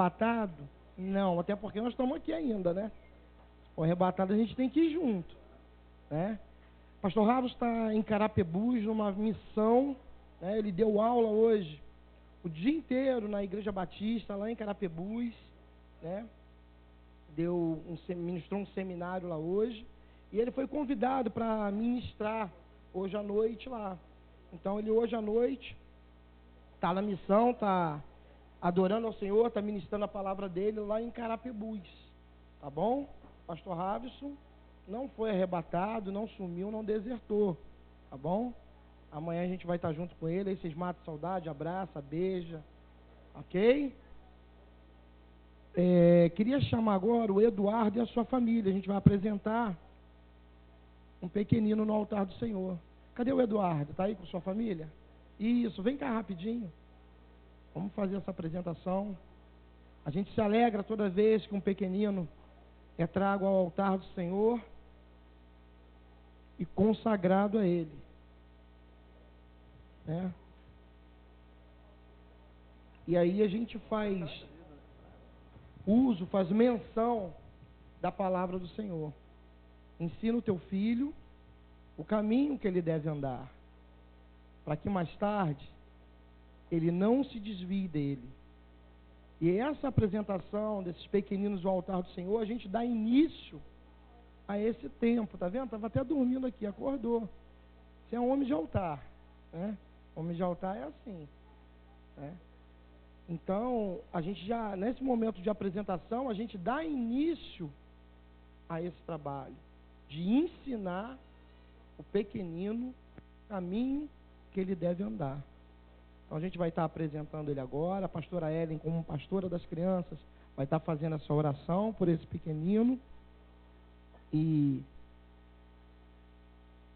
arrebatado? Não, até porque nós estamos aqui ainda, né? O arrebatado a gente tem que ir junto, né? Pastor Ramos está em Carapebus, numa missão, né? Ele deu aula hoje, o dia inteiro na Igreja Batista, lá em Carapebus, né? Ministrou um seminário lá hoje, e ele foi convidado para ministrar hoje à noite lá. Então ele hoje à noite está na missão, está adorando ao Senhor, está ministrando a palavra dele lá em Carapebus, tá bom? Pastor Ravison não foi arrebatado, não sumiu, não desertou, tá bom? Amanhã a gente vai estar junto com ele, aí vocês matam saudade, abraça, beija, ok? Queria chamar agora o Eduardo e a sua família. A gente vai apresentar um pequenino no altar do Senhor. Cadê o Eduardo? Está aí com sua família? Isso, vem cá rapidinho. Vamos fazer essa apresentação. A gente se alegra toda vez que um pequenino é trago ao altar do Senhor e consagrado a Ele, né? E aí a gente faz uso, faz menção da palavra do Senhor. Ensina o teu filho o caminho que ele deve andar, para que mais tarde ele não se desvie dele. E essa apresentação desses pequeninos ao altar do Senhor, a gente dá início a esse tempo, tá vendo? Estava até dormindo aqui, acordou. Você é um homem de altar, né? Homem de altar é assim, né? Então, a gente já, nesse momento de apresentação, a gente dá início a esse trabalho de ensinar o pequenino o caminho que ele deve andar. Então, a gente vai estar apresentando ele agora. A pastora Ellen, como pastora das crianças, vai estar fazendo essa oração por esse pequenino e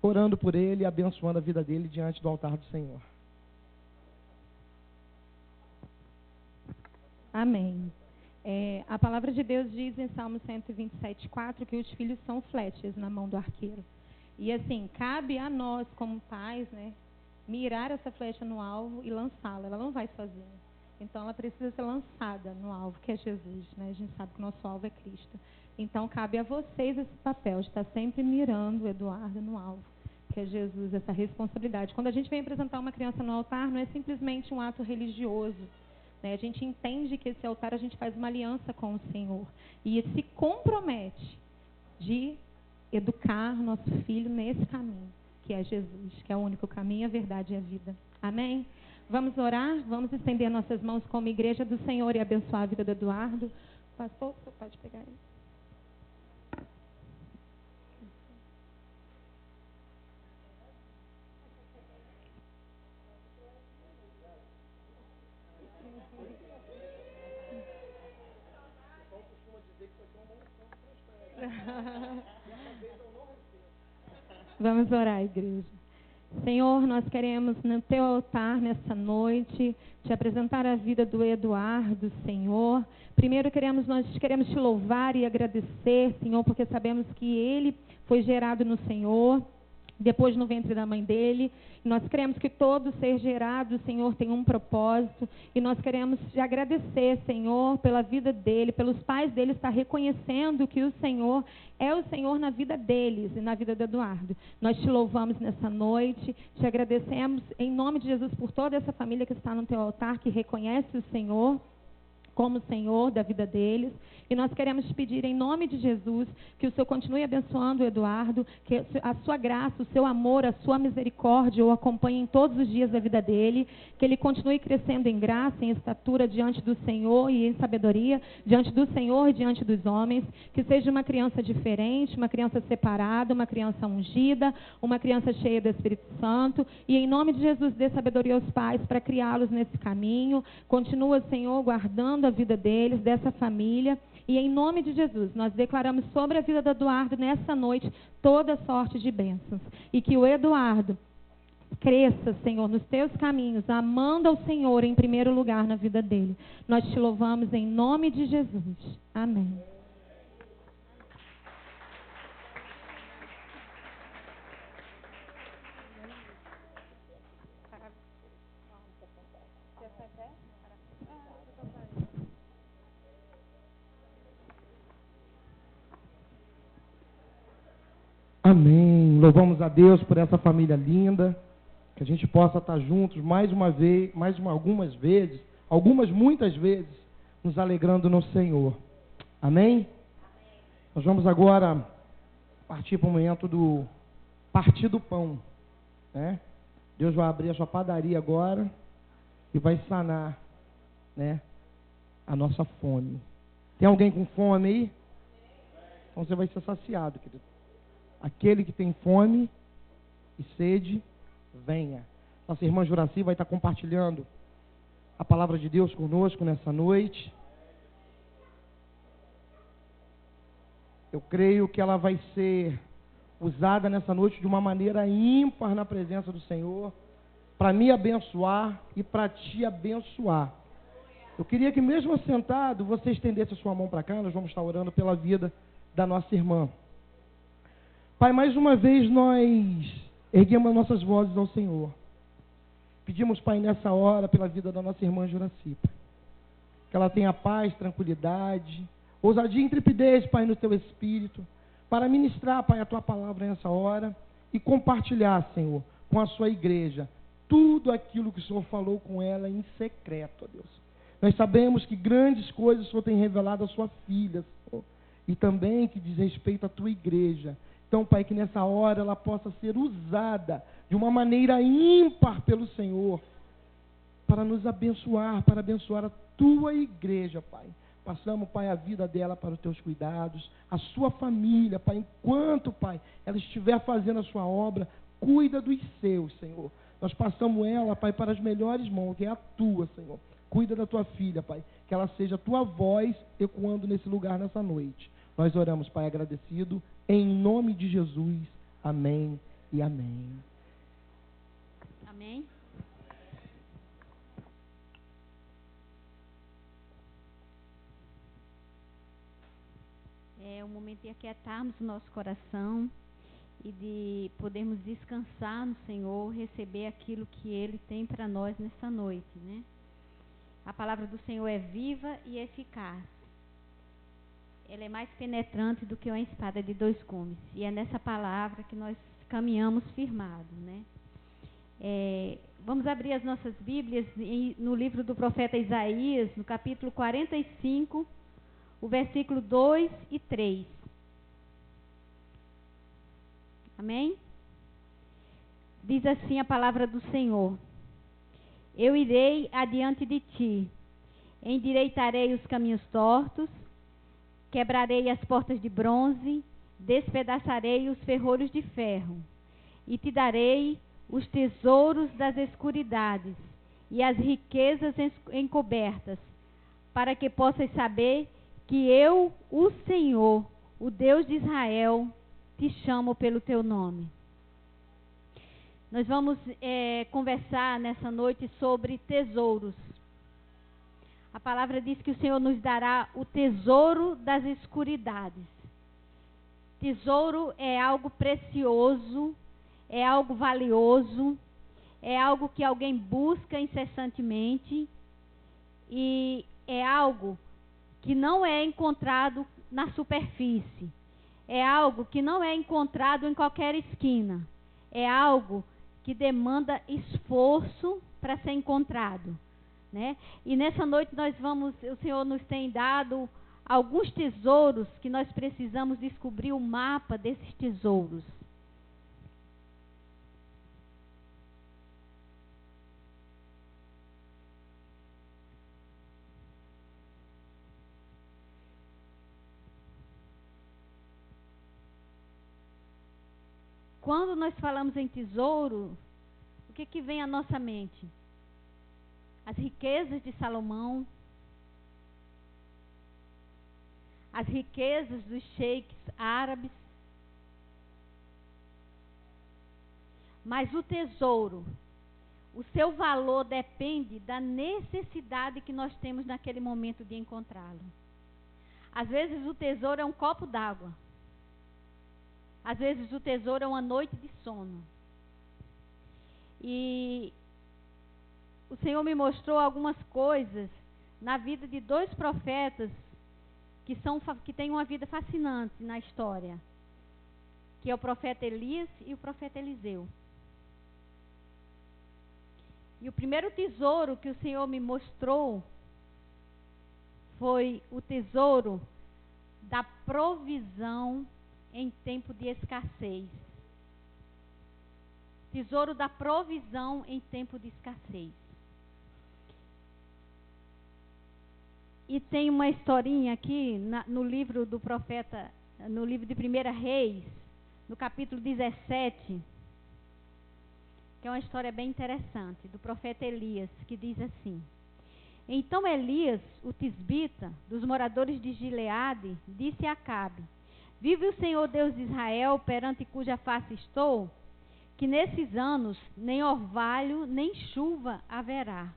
orando por ele e abençoando a vida dele diante do altar do Senhor. Amém. A palavra de Deus diz em Salmo 127:4 que os filhos são flechas na mão do arqueiro. E assim, cabe a nós como pais, né, mirar essa flecha no alvo e lançá-la. Ela não vai sozinha. Então ela precisa ser lançada no alvo, que é Jesus, né? A gente sabe que o nosso alvo é Cristo. Então cabe a vocês esse papel de estar sempre mirando o Eduardo no alvo, que é Jesus, essa responsabilidade. Quando a gente vem apresentar uma criança no altar, não é simplesmente um ato religioso. A gente entende que esse altar a gente faz uma aliança com o Senhor e se compromete de educar nosso filho nesse caminho, que é Jesus, que é o único caminho, a verdade e a vida. Amém? Vamos orar, vamos estender nossas mãos como igreja do Senhor e abençoar a vida do Eduardo. Pastor, você pode pegar ele. Vamos orar, igreja. Senhor, nós queremos no teu altar nessa noite te apresentar a vida do Eduardo, Senhor. Primeiro nós queremos te louvar e agradecer, Senhor, porque sabemos que ele foi gerado no Senhor, depois no ventre da mãe dele. Nós queremos que todo ser gerado, Senhor, tenha um propósito. E nós queremos te agradecer, Senhor, pela vida dele, pelos pais dele estar reconhecendo que o Senhor é o Senhor na vida deles e na vida do Eduardo. Nós te louvamos nessa noite, te agradecemos em nome de Jesus por toda essa família que está no teu altar, que reconhece o Senhor como Senhor da vida deles. E nós queremos te pedir em nome de Jesus que o Senhor continue abençoando o Eduardo, que a sua graça, o seu amor, a sua misericórdia o acompanhe em todos os dias da vida dele, que ele continue crescendo em graça, em estatura diante do Senhor e em sabedoria, diante do Senhor e diante dos homens, que seja uma criança diferente, uma criança separada, uma criança ungida, uma criança cheia do Espírito Santo, e em nome de Jesus dê sabedoria aos pais para criá-los nesse caminho. Continua, Senhor, guardando a vida deles, dessa família. E em nome de Jesus, nós declaramos sobre a vida do Eduardo nessa noite toda sorte de bênçãos. E que o Eduardo cresça, Senhor, nos teus caminhos, amando ao Senhor em primeiro lugar na vida dele. Nós te louvamos em nome de Jesus. Amém. Amém. Louvamos a Deus por essa família linda, que a gente possa estar juntos mais uma vez, muitas vezes, nos alegrando no Senhor. Amém? Nós vamos agora partir para o momento do partir do pão, né? Deus vai abrir a sua padaria agora e vai sanar, né, a nossa fome. Tem alguém com fome aí? Então você vai ser saciado, querido. Aquele que tem fome e sede, venha. Nossa irmã Juraci vai estar compartilhando a palavra de Deus conosco nessa noite. Eu creio que ela vai ser usada nessa noite de uma maneira ímpar na presença do Senhor, para me abençoar e para te abençoar. Eu queria que mesmo sentado, você estendesse a sua mão para cá. Nós vamos estar orando pela vida da nossa irmã. Pai, mais uma vez nós erguemos as nossas vozes ao Senhor. Pedimos, Pai, nessa hora, pela vida da nossa irmã Juraci, que ela tenha paz, tranquilidade, ousadia e intrepidez, Pai, no teu espírito, para ministrar, Pai, a tua palavra nessa hora e compartilhar, Senhor, com a sua igreja, tudo aquilo que o Senhor falou com ela em secreto, ó Deus. Nós sabemos que grandes coisas o Senhor tem revelado à sua filha, Senhor, e também que diz respeito à tua igreja. Então, Pai, que nessa hora ela possa ser usada de uma maneira ímpar pelo Senhor, para nos abençoar, para abençoar a tua igreja, Pai. Passamos, Pai, a vida dela para os teus cuidados, a sua família, Pai, enquanto, Pai, ela estiver fazendo a sua obra, cuida dos seus, Senhor. Nós passamos ela, Pai, para as melhores mãos, que é a tua, Senhor. Cuida da tua filha, Pai, que ela seja a tua voz ecoando nesse lugar nessa noite. Nós oramos, Pai, agradecido, em nome de Jesus. Amém e amém. Amém. É um momento de aquietarmos o nosso coração e de podermos descansar no Senhor, receber aquilo que Ele tem para nós nessa noite, né? A palavra do Senhor é viva e eficaz. Ela é mais penetrante do que uma espada de dois gumes. E é nessa palavra que nós caminhamos firmados, né? Vamos abrir as nossas Bíblias no livro do profeta Isaías, no capítulo 45, o versículo 2 e 3. Amém? Diz assim a palavra do Senhor: Eu irei adiante de ti, endireitarei os caminhos tortos, quebrarei as portas de bronze, despedaçarei os ferrolhos de ferro, e te darei os tesouros das escuridades e as riquezas encobertas, para que possas saber que eu, o Senhor, o Deus de Israel, te chamo pelo teu nome. Nós vamos conversar nessa noite sobre tesouros. A palavra diz que o Senhor nos dará o tesouro das escuridades. Tesouro é algo precioso, é algo valioso, é algo que alguém busca incessantemente e é algo que não é encontrado na superfície. É algo que não é encontrado em qualquer esquina. É algo que demanda esforço para ser encontrado, né? E nessa noite o Senhor nos tem dado alguns tesouros que nós precisamos descobrir o mapa desses tesouros. Quando nós falamos em tesouro, o que vem à nossa mente? As riquezas de Salomão, as riquezas dos sheiks árabes. Mas o tesouro, o seu valor depende da necessidade que nós temos naquele momento de encontrá-lo. Às vezes o tesouro é um copo d'água. Às vezes o tesouro é uma noite de sono. E o Senhor me mostrou algumas coisas na vida de dois profetas que têm uma vida fascinante na história, que é o profeta Elias e o profeta Eliseu. E o primeiro tesouro que o Senhor me mostrou foi o tesouro da provisão em tempo de escassez. Tesouro da provisão em tempo de escassez. E tem uma historinha aqui no livro do profeta, no livro de 1 Reis, no capítulo 17, que é uma história bem interessante, do profeta Elias, que diz assim: Então Elias, o tisbita, dos moradores de Gileade, disse a Acabe: Vive o Senhor Deus de Israel, perante cuja face estou, que nesses anos nem orvalho nem chuva haverá,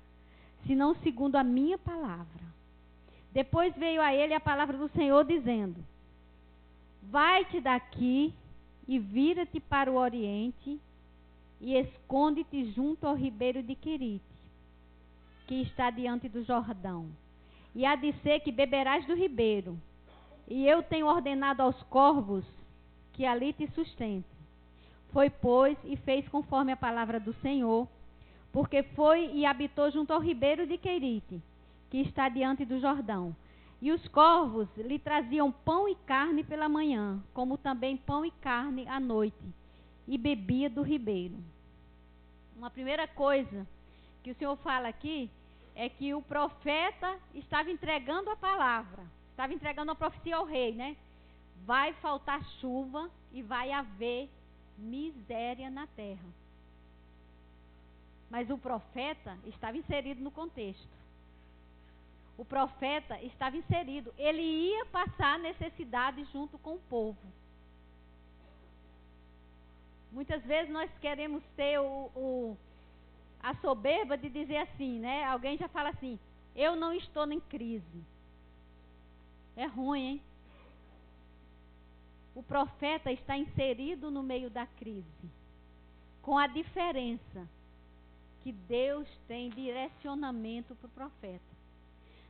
senão segundo a minha palavra. Depois veio a ele a palavra do Senhor, dizendo: Vai-te daqui e vira-te para o oriente e esconde-te junto ao ribeiro de Querite, que está diante do Jordão. E há de ser que beberás do ribeiro, e eu tenho ordenado aos corvos que ali te sustentem. Foi, pois, e fez conforme a palavra do Senhor, porque foi e habitou junto ao ribeiro de Querite, que está diante do Jordão. E os corvos lhe traziam pão e carne pela manhã, como também pão e carne à noite, e bebia do ribeiro. Uma primeira coisa que o Senhor fala aqui é que o profeta estava entregando a palavra, estava entregando a profecia ao rei, né? Vai faltar chuva e vai haver miséria na terra. Mas o profeta estava inserido no contexto. O profeta estava inserido. Ele ia passar necessidade junto com o povo. Muitas vezes nós queremos ter a soberba de dizer assim, né? Alguém já fala assim: eu não estou em crise. É ruim, hein? O profeta está inserido no meio da crise, com a diferença que Deus tem direcionamento para o profeta.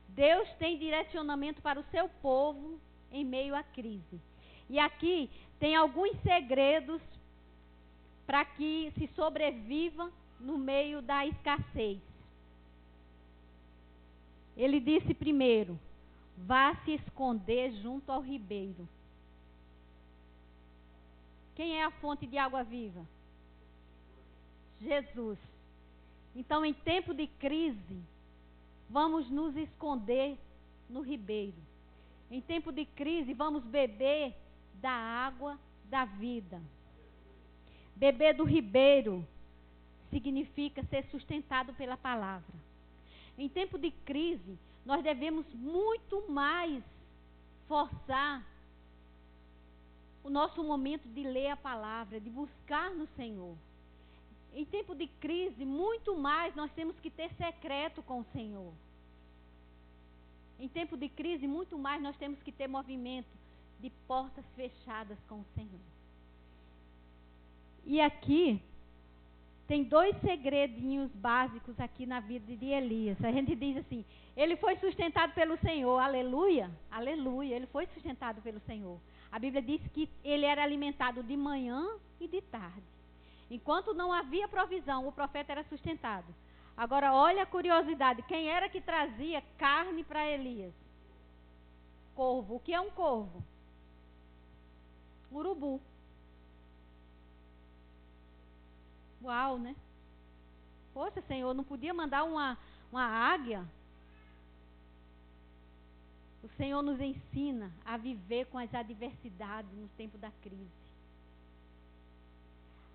Deus tem direcionamento para o seu povo em meio à crise. E aqui tem alguns segredos para que se sobreviva no meio da escassez. Ele disse primeiro: vá se esconder junto ao ribeiro. Quem é a fonte de água viva? Jesus. Então, em tempo de crise, vamos nos esconder no ribeiro. Em tempo de crise, vamos beber da água da vida. Beber do ribeiro significa ser sustentado pela palavra. Em tempo de crise, nós devemos muito mais forçar o nosso momento de ler a palavra, de buscar no Senhor. Em tempo de crise, muito mais nós temos que ter secreto com o Senhor. Em tempo de crise, muito mais nós temos que ter movimento de portas fechadas com o Senhor. E aqui tem dois segredinhos básicos aqui na vida de Elias. A gente diz assim: ele foi sustentado pelo Senhor, aleluia, aleluia, ele foi sustentado pelo Senhor. A Bíblia diz que ele era alimentado de manhã e de tarde. Enquanto não havia provisão, o profeta era sustentado. Agora, olha a curiosidade. Quem era que trazia carne para Elias? Corvo. O que é um corvo? Urubu. Uau, né? Poxa, Senhor, não podia mandar uma águia? O Senhor nos ensina a viver com as adversidades no tempo da crise.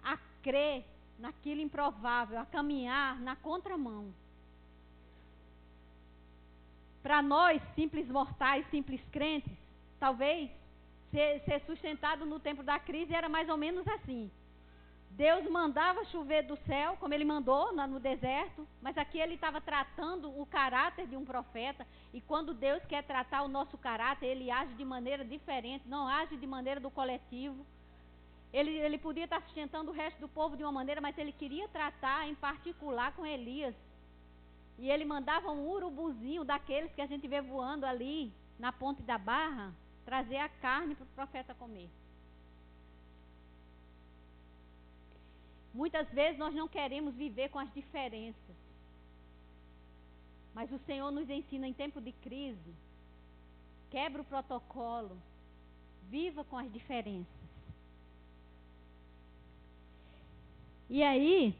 A crer naquilo improvável, a caminhar na contramão. Para nós, simples mortais, simples crentes, talvez ser sustentado no tempo da crise era mais ou menos assim. Deus mandava chover do céu, como ele mandou no deserto, mas aqui ele estava tratando o caráter de um profeta, e quando Deus quer tratar o nosso caráter, ele age de maneira diferente, não age de maneira do coletivo. Ele podia estar sustentando o resto do povo de uma maneira, mas ele queria tratar em particular com Elias. E ele mandava um urubuzinho daqueles que a gente vê voando ali na ponte da barra, trazer a carne para o profeta comer. Muitas vezes nós não queremos viver com as diferenças. Mas o Senhor nos ensina em tempo de crise, quebra o protocolo, viva com as diferenças. E aí,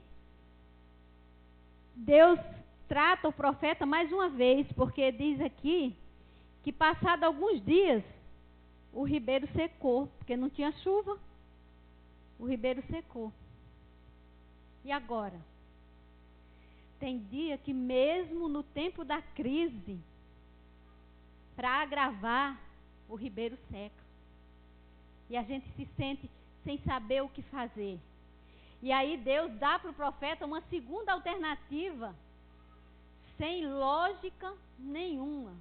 Deus trata o profeta mais uma vez, porque diz aqui que passado alguns dias, o ribeiro secou, porque não tinha chuva, o ribeiro secou. E agora? Tem dia que mesmo no tempo da crise, para agravar, o ribeiro seca. E a gente se sente sem saber o que fazer. E aí Deus dá para o profeta uma segunda alternativa, sem lógica nenhuma.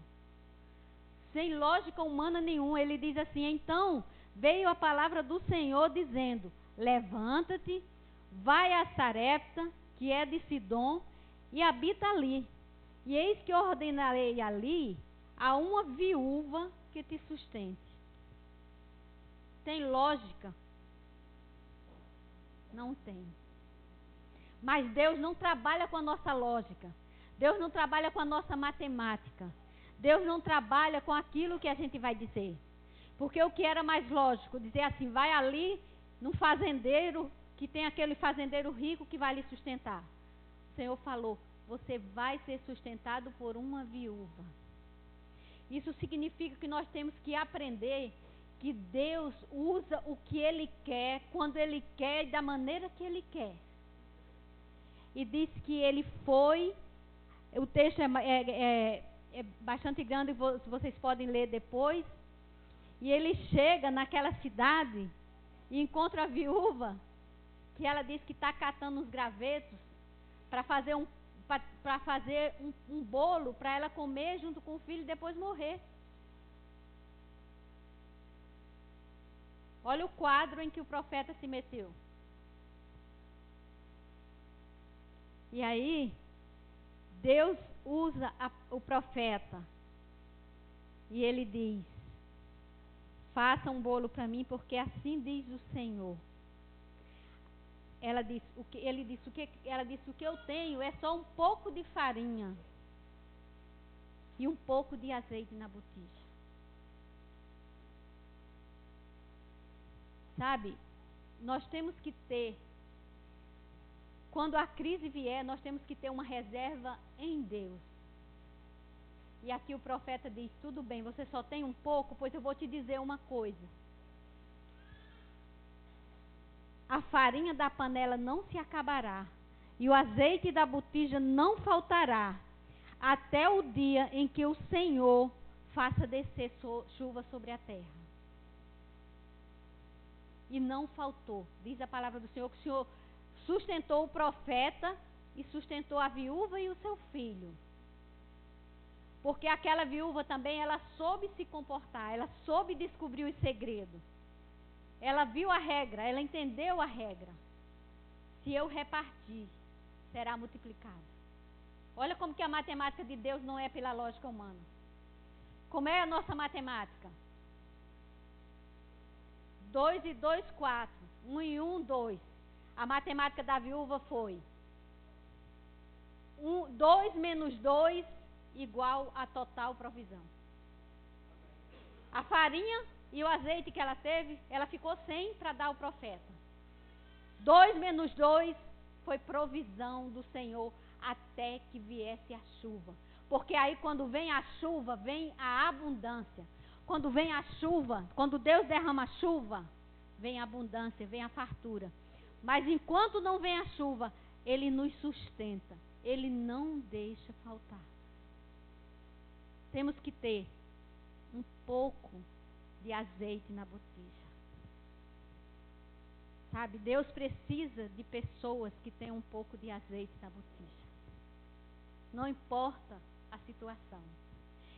Sem lógica humana nenhuma. Ele diz assim: então veio a palavra do Senhor dizendo: levanta-te, vai a Sarepta, que é de Sidom, e habita ali. E eis que ordenarei ali a uma viúva que te sustente. Tem lógica? Não tem. Mas Deus não trabalha com a nossa lógica. Deus não trabalha com a nossa matemática. Deus não trabalha com aquilo que a gente vai dizer. Porque o que era mais lógico? Dizer assim: vai ali num fazendeiro, que tem aquele fazendeiro rico que vai lhe sustentar. O Senhor falou: você vai ser sustentado por uma viúva. Isso significa que nós temos que aprender que Deus usa o que Ele quer, quando Ele quer e da maneira que Ele quer. E diz que Ele foi, o texto é bastante grande, vocês podem ler depois. E Ele chega naquela cidade e encontra a viúva, que ela diz que está catando os gravetos para fazer um bolo para ela comer junto com o filho e depois morrer. Olha o quadro em que o profeta se meteu. E aí, Deus usa o profeta. E ele diz: faça um bolo para mim, porque assim diz o Senhor. Ela disse: o que eu tenho é só um pouco de farinha e um pouco de azeite na botija. Sabe, nós temos que ter, quando a crise vier, nós temos que ter uma reserva em Deus. E aqui o profeta diz: tudo bem, você só tem um pouco, pois eu vou te dizer uma coisa. A farinha da panela não se acabará, e o azeite da botija não faltará, até o dia em que o Senhor faça descer chuva sobre a terra. E não faltou, diz a palavra do Senhor, que o Senhor sustentou o profeta e sustentou a viúva e o seu filho. Porque aquela viúva também, ela soube se comportar, ela soube descobrir os segredos. Ela viu a regra, ela entendeu a regra. Se eu repartir, será multiplicado. Olha como que a matemática de Deus não é pela lógica humana. Como é a nossa matemática? 2 e 2, 4. 1 e 1, 2. A matemática da viúva foi 2 menos 2 igual a total provisão. A farinha e o azeite que ela teve, ela ficou sem para dar ao profeta. 2 menos 2 foi provisão do Senhor até que viesse a chuva. Porque aí quando vem a chuva, vem a abundância. Quando vem a chuva, quando Deus derrama a chuva, vem a abundância, vem a fartura. Mas enquanto não vem a chuva, Ele nos sustenta. Ele não deixa faltar. Temos que ter um pouco de azeite na botija. Sabe, Deus precisa de pessoas que tenham um pouco de azeite na botija. Não importa a situação.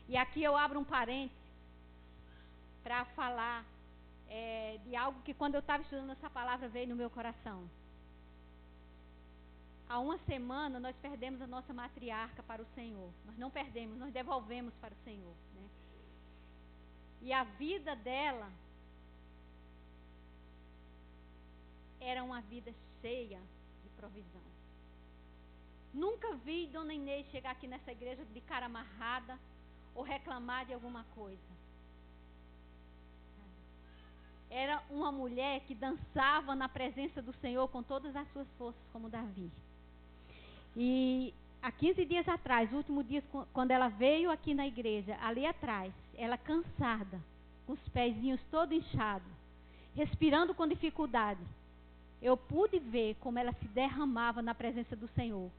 E aqui eu abro um parênteses para falar de algo que quando eu estava estudando essa palavra veio no meu coração. Há uma semana nós perdemos a nossa matriarca para o Senhor. Nós não perdemos, nós devolvemos para o Senhor, né? E a vida dela era uma vida cheia provisão. Nunca vi Dona Inês chegar aqui nessa igreja de cara amarrada ou reclamar de alguma coisa. Era uma mulher que dançava na presença do Senhor com todas as suas forças, como Davi. E há 15 dias atrás, o último dia, quando ela veio aqui na igreja, ali atrás, ela cansada, com os pezinhos todo inchados, respirando com dificuldade, eu pude ver como ela se derramava na presença do Senhor.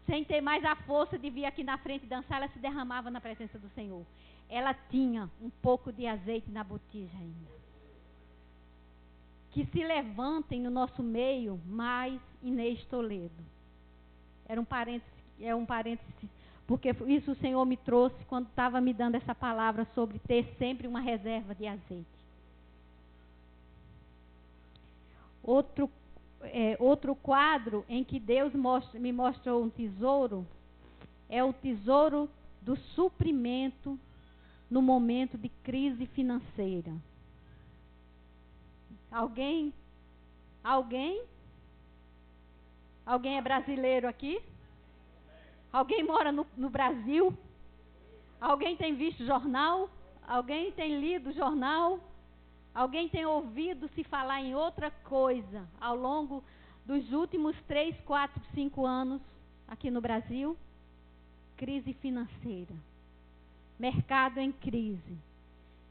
Sem ter mais a força de vir aqui na frente e dançar, ela se derramava na presença do Senhor. Ela tinha um pouco de azeite na botija ainda. Que se levantem no nosso meio mais Inês Toledo. É um parênteses, porque isso o Senhor me trouxe quando estava me dando essa palavra sobre ter sempre uma reserva de azeite. Outro quadro em que Deus me mostrou um tesouro é o tesouro do suprimento no momento de crise financeira. Alguém é brasileiro aqui? Alguém mora no Brasil? Alguém tem visto jornal? Alguém tem lido jornal? Alguém tem ouvido se falar em outra coisa ao longo dos últimos 3, 4, 5 anos aqui no Brasil? Crise financeira. Mercado em crise.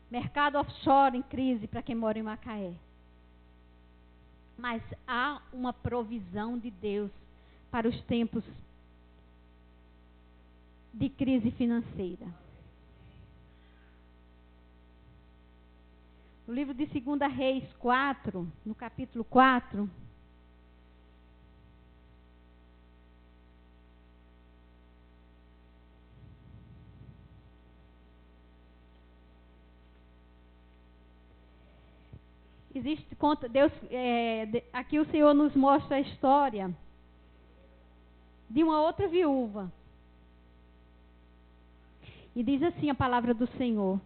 Mercado offshore em crise para quem mora em Macaé. Mas há uma provisão de Deus para os tempos de crise financeira. No livro de 2 Reis 4, no capítulo 4, aqui o Senhor nos mostra a história de uma outra viúva. E diz assim a palavra do Senhor: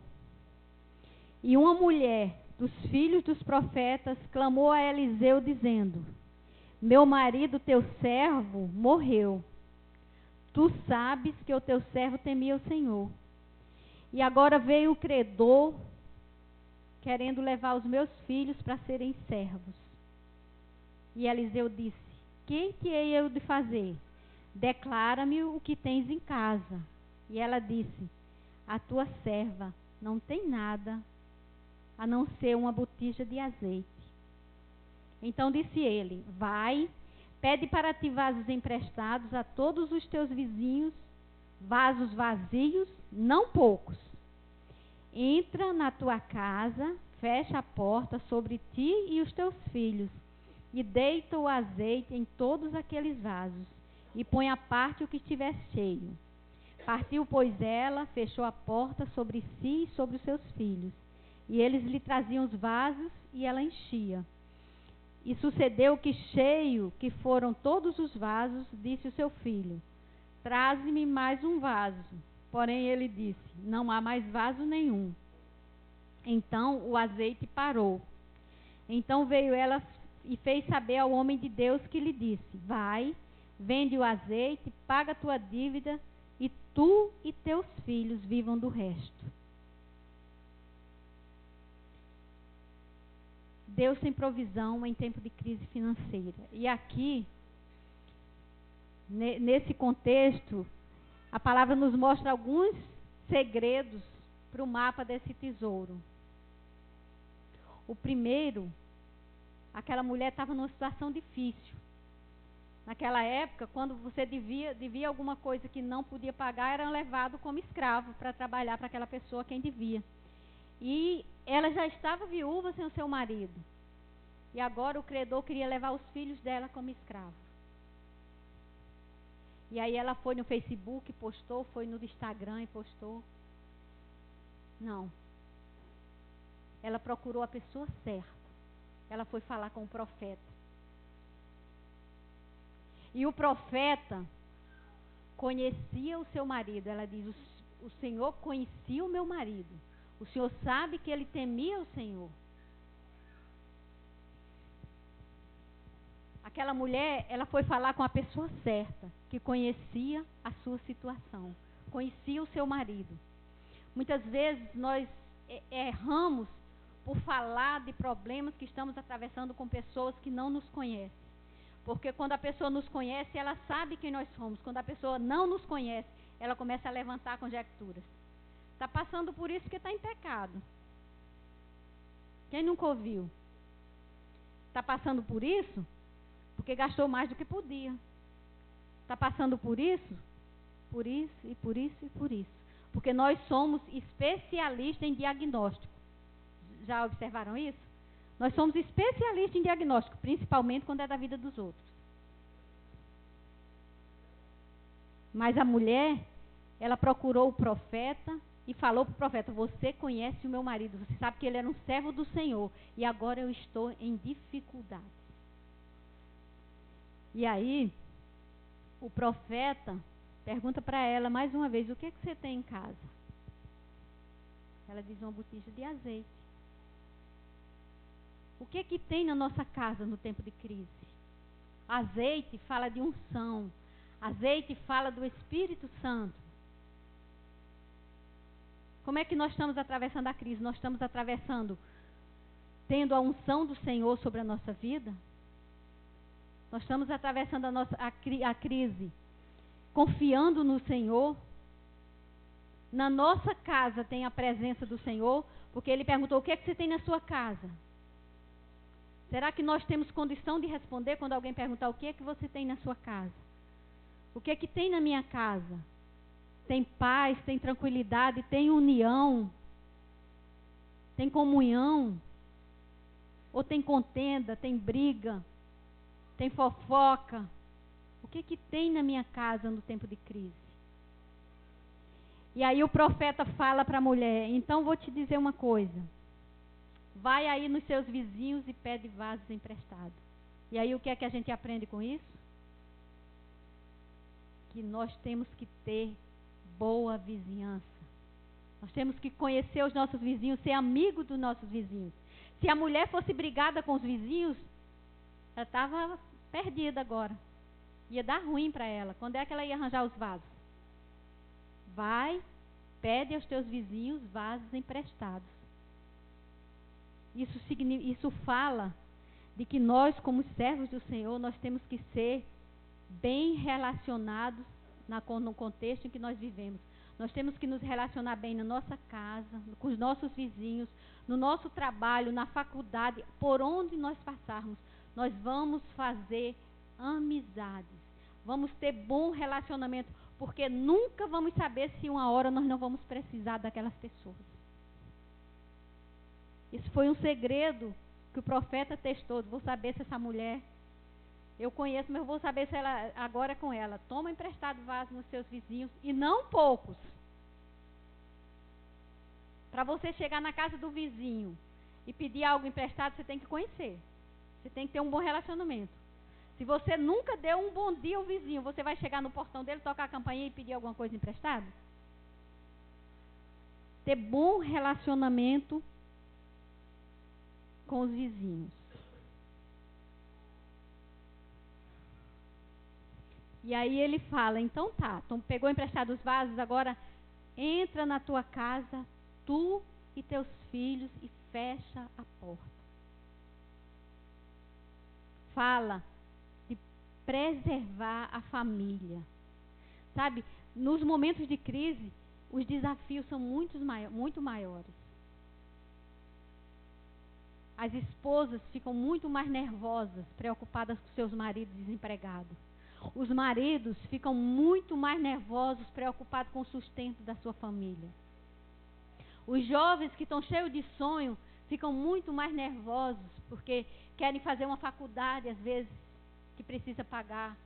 e uma mulher dos filhos dos profetas clamou a Eliseu dizendo: meu marido, teu servo, morreu. Tu sabes que o teu servo temia o Senhor. E agora veio o credor querendo levar os meus filhos para serem servos. E Eliseu disse: que hei eu de fazer? Declara-me o que tens em casa. E ela disse: a tua serva não tem nada a não ser uma botija de azeite. Então disse ele: vai, pede para ti vasos emprestados a todos os teus vizinhos, vasos vazios, não poucos. Entra na tua casa, fecha a porta sobre ti e os teus filhos, e deita o azeite em todos aqueles vasos, e põe à parte o que estiver cheio. Partiu, pois, ela, fechou a porta sobre si e sobre os seus filhos, e eles lhe traziam os vasos, e ela enchia. E sucedeu que, cheio que foram todos os vasos, disse o seu filho: traze-me mais um vaso. Porém ele disse: não há mais vaso nenhum. Então o azeite parou. Então veio ela e fez saber ao homem de Deus, que lhe disse: vai, vende o azeite, paga a tua dívida, e tu e teus filhos vivam do resto. Deus tem provisão em tempo de crise financeira. E aqui, nesse contexto, a palavra nos mostra alguns segredos para o mapa desse tesouro. O primeiro, aquela mulher estava numa situação difícil. Naquela época, quando você devia alguma coisa que não podia pagar, era levado como escravo para trabalhar para aquela pessoa quem devia. E ela já estava viúva sem o seu marido. E agora o credor queria levar os filhos dela como escravo. E aí ela foi no Facebook, postou, foi no Instagram e postou. Não. Ela procurou a pessoa certa. Ela foi falar com o profeta. E o profeta conhecia o seu marido. Ela diz: o Senhor conhecia o meu marido. O Senhor sabe que ele temia o Senhor. aquela mulher, ela foi falar com a pessoa certa, que conhecia a sua situação, conhecia o seu marido. Muitas vezes nós erramos por falar de problemas que estamos atravessando com pessoas que não nos conhecem. Porque quando a pessoa nos conhece, ela sabe quem nós somos. Quando a pessoa não nos conhece, ela começa a levantar conjecturas. Está passando por isso porque está em pecado. Quem nunca ouviu? Está passando por isso porque gastou mais do que podia. Está passando por isso e por isso e por isso. Porque nós somos especialistas em diagnóstico. Já observaram isso? Nós somos especialistas em diagnóstico, principalmente quando é da vida dos outros. Mas a mulher, ela procurou o profeta e falou para o profeta: você conhece o meu marido, você sabe que ele era um servo do Senhor e agora eu estou em dificuldade. E aí, o profeta pergunta para ela mais uma vez: o que você tem em casa? Ela diz: uma botija de azeite. O que tem na nossa casa no tempo de crise? Azeite fala de unção. Azeite fala do Espírito Santo. Como é que nós estamos atravessando a crise? Nós estamos atravessando tendo a unção do Senhor sobre a nossa vida? Nós estamos atravessando a crise confiando no Senhor? Na nossa casa tem a presença do Senhor? Porque ele perguntou: o que você tem na sua casa? Será que nós temos condição de responder quando alguém perguntar: o que é que você tem na sua casa? O que é que tem na minha casa? Tem paz, tem tranquilidade, tem união, tem comunhão? Ou tem contenda, tem briga, tem fofoca? O que é que tem na minha casa no tempo de crise? E aí o profeta fala para a mulher: então vou te dizer uma coisa. Vai aí nos seus vizinhos e pede vasos emprestados. E aí o que é que a gente aprende com isso? Que nós temos que ter boa vizinhança. Nós temos que conhecer os nossos vizinhos, ser amigo dos nossos vizinhos. Se a mulher fosse brigada com os vizinhos, ela estava perdida agora. Ia dar ruim para ela. Quando é que ela ia arranjar os vasos? Vai, pede aos teus vizinhos vasos emprestados. Isso fala de que nós, como servos do Senhor, nós temos que ser bem relacionados no contexto em que nós vivemos. Nós temos que nos relacionar bem na nossa casa, com os nossos vizinhos, no nosso trabalho, na faculdade, por onde nós passarmos. Nós vamos fazer amizades, vamos ter bom relacionamento, porque nunca vamos saber se uma hora nós não vamos precisar daquelas pessoas. Isso foi um segredo que o profeta testou. Vou saber se essa mulher, eu conheço, mas eu vou saber se ela agora é com ela. Toma emprestado vaso nos seus vizinhos, e não poucos. Para você chegar na casa do vizinho e pedir algo emprestado, você tem que conhecer. Você tem que ter um bom relacionamento. Se você nunca deu um bom dia ao vizinho, você vai chegar no portão dele, tocar a campainha e pedir alguma coisa emprestada? Ter bom relacionamento com os vizinhos. E aí ele fala: então tá, pegou emprestado os vasos, agora entra na tua casa, tu e teus filhos, e fecha a porta. Fala de preservar a família. Sabe, nos momentos de crise, os desafios são muito maiores. As esposas ficam muito mais nervosas, preocupadas com seus maridos desempregados. Os maridos ficam muito mais nervosos, preocupados com o sustento da sua família. Os jovens que estão cheios de sonho ficam muito mais nervosos, porque querem fazer uma faculdade, às vezes, que precisa pagar.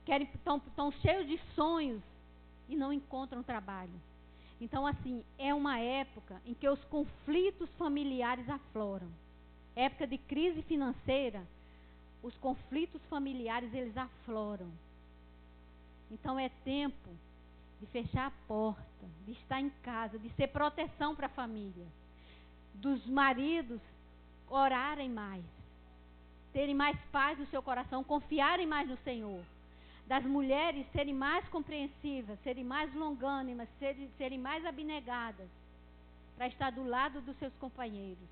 Estão cheios de sonhos e não encontram trabalho. Então, assim, é uma época em que os conflitos familiares afloram. Época de crise financeira, os conflitos familiares, eles afloram. Então, é tempo de fechar a porta, de estar em casa, de ser proteção para a família. Dos maridos orarem mais. terem mais paz no seu coração, confiarem mais no Senhor. Das mulheres serem mais compreensivas, serem mais longânimas, serem mais abnegadas, para estar do lado dos seus companheiros,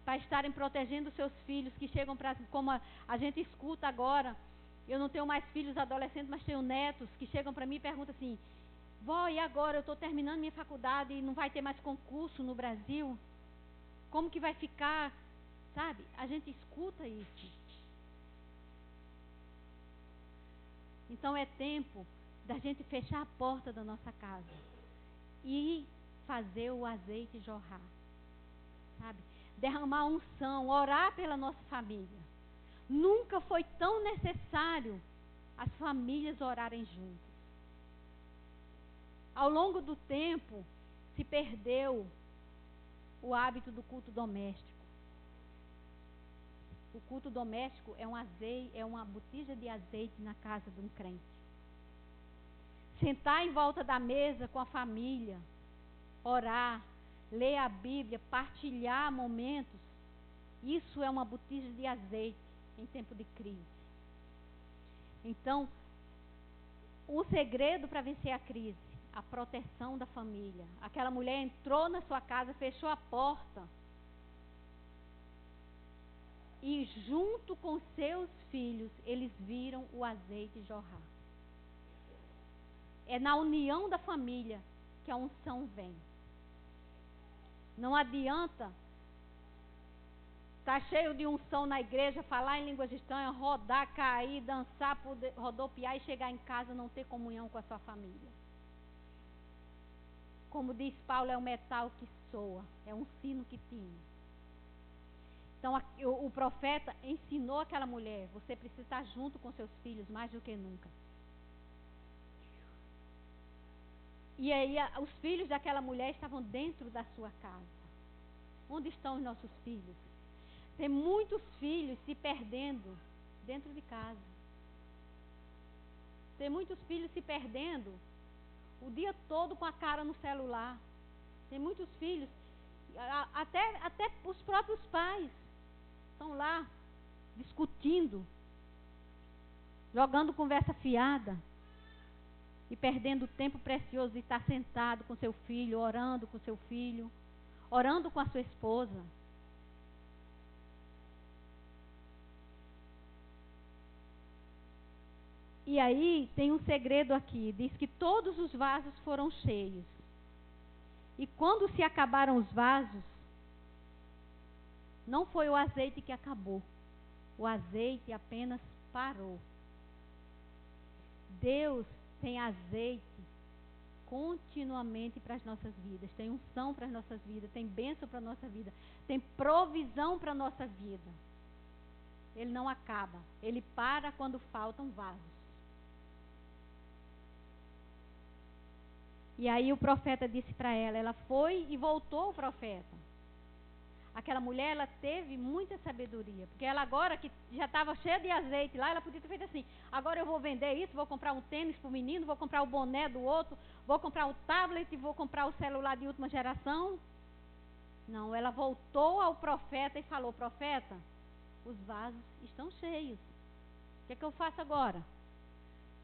para estarem protegendo os seus filhos que chegam para, como a gente escuta agora. Eu não tenho mais filhos adolescentes, mas tenho netos que chegam para mim e perguntam assim: vó, e agora? Eu estou terminando minha faculdade e não vai ter mais concurso no Brasil? Como que vai ficar? Sabe? A gente escuta isso. Então é tempo da gente fechar a porta da nossa casa e fazer o azeite jorrar. Sabe? Derramar unção, orar pela nossa família. Nunca foi tão necessário as famílias orarem juntas. Ao longo do tempo, se perdeu o hábito do culto doméstico. O culto doméstico é uma botija de azeite na casa de um crente. Sentar em volta da mesa com a família, orar, ler a Bíblia, partilhar momentos, isso é uma botija de azeite em tempo de crise. Então, o segredo para vencer a crise, a proteção da família. Aquela mulher entrou na sua casa, fechou a porta e junto com seus filhos eles viram o azeite jorrar. É na união da família que a unção vem. Não adianta estar cheio de unção na igreja, falar em línguas estranhas, rodar, cair, dançar, rodopiar e chegar em casa não ter comunhão com a sua família. Como diz Paulo, é um metal que soa, é um sino que tine. Então o profeta ensinou aquela mulher: você precisa estar junto com seus filhos mais do que nunca. E aí os filhos daquela mulher estavam dentro da sua casa. Onde estão os nossos filhos? Tem muitos filhos se perdendo dentro de casa. Tem muitos filhos se perdendo o dia todo com a cara no celular. Tem muitos filhos, até os próprios pais estão lá discutindo, jogando conversa fiada e perdendo tempo precioso de estar sentado com seu filho, orando com seu filho, orando com a sua esposa. E aí tem um segredo aqui, diz que todos os vasos foram cheios. E quando se acabaram os vasos, não foi o azeite que acabou, o azeite apenas parou. Deus tem azeite continuamente para as nossas vidas, tem unção para as nossas vidas, tem bênção para a nossa vida, tem provisão para a nossa vida. Ele não acaba, ele para quando faltam vasos. E aí o profeta disse para ela, ela foi e voltou o profeta. Aquela mulher, ela teve muita sabedoria, porque ela agora que já estava cheia de azeite lá, ela podia ter feito assim: agora eu vou vender isso, vou comprar um tênis para o menino, vou comprar o boné do outro, vou comprar o tablet, vou comprar o celular de última geração. Não, ela voltou ao profeta e falou: profeta, os vasos estão cheios, o que é que eu faço agora?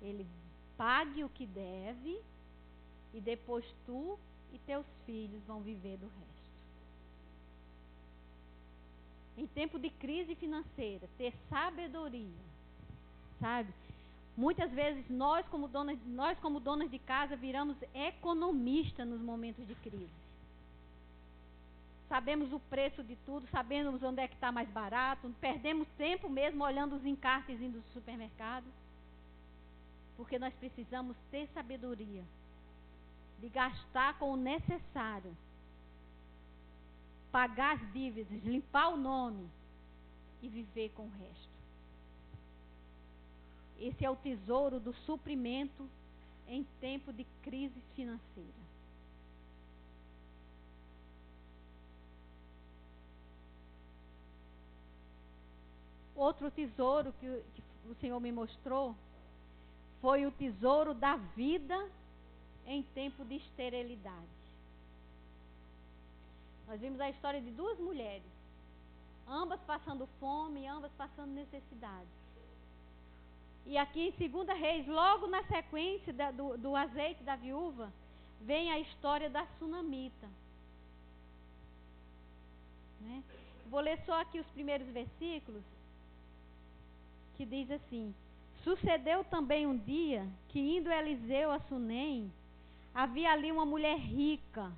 Ele: pague o que deve e depois tu e teus filhos vão viver do resto. Em tempo de crise financeira, ter sabedoria, sabe? Muitas vezes nós como donas de casa viramos economistas nos momentos de crise. Sabemos o preço de tudo, sabemos onde é que está mais barato, perdemos tempo mesmo olhando os encartes do supermercado, porque nós precisamos ter sabedoria de gastar com o necessário, pagar as dívidas, limpar o nome e viver com o resto. Esse é o tesouro do suprimento em tempo de crise financeira. Outro tesouro que o Senhor me mostrou foi o tesouro da vida em tempo de esterilidade. Nós vimos a história de duas mulheres ambas passando fome, ambas passando necessidade. E aqui em 2 Reis, logo na sequência do azeite da viúva, vem a história da sunamita. Né? Vou ler só aqui os primeiros versículos, que diz assim: sucedeu também um dia que, indo Eliseu a Sunem, havia ali uma mulher rica,